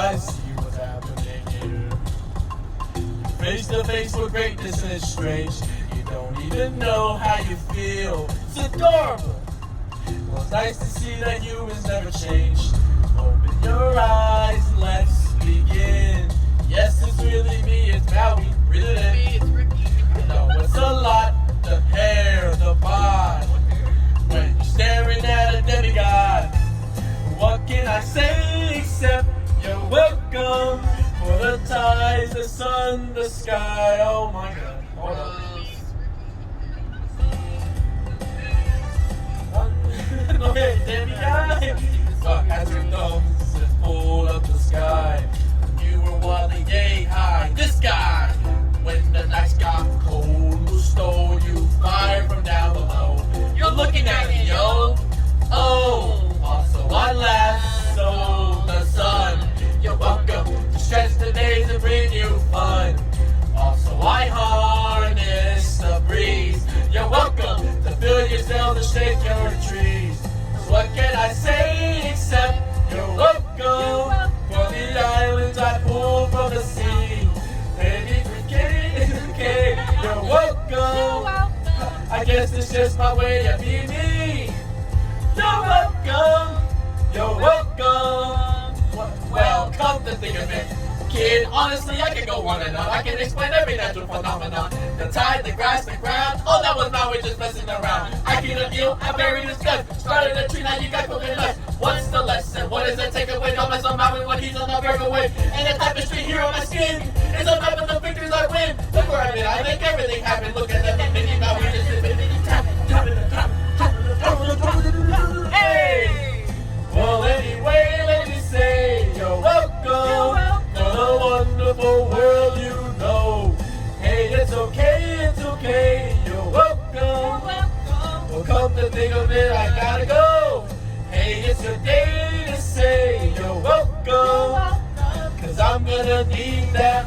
I see what's happening here. Face to face with greatness and it's strange. You don't even know how you feel. It's adorable. Well, it's nice to see that humans never change. Open your eyes and let's begin. Yes, it's really me, it's Maui. Breathe it in. It's Rikky. I know it's a lot. The hair, the bod. When you're staring at a demigod. What can I say except you're welcome for the ties, the sun, the sky. Oh my God. Hold on. Okay, demigod. As your thumbs and pull up the sky. You were wildly yay high. This guy. When the nights got cold, who stole you fire from down below? You're looking at me, yo. Oh, also I lasso the sun. You're welcome to stretch the days and bring you fun. Also I harness the breeze. You're welcome to fill your sails and shake your trees. What can I say except you're welcome for the islands I pull from the sea. Baby, Rikky, you're welcome. I guess it's just my way of being me. You're welcome. You're welcome. Well, come to think of it, kid, honestly, I can go on and on. I can explain every natural phenomenon. The tide, the grass, the ground. Oh, that was Maui just messing around. I can appeal, I buried his gun. Started a tree, now you got coconut. What's the lesson? What is the takeaway? Don't mess on Maui when he's on the river way. And the tapestry here on my skin is a map of the victories I win. Look where I've been, I make everything happen. Look at that mini Maui just hey! Well, anyway, let me say you're welcome for the wonderful world you know. Hey, it's okay, you're welcome. Well, come to think of it, I gotta go. Hey, it's your day to say you're welcome. Cause I'm gonna need that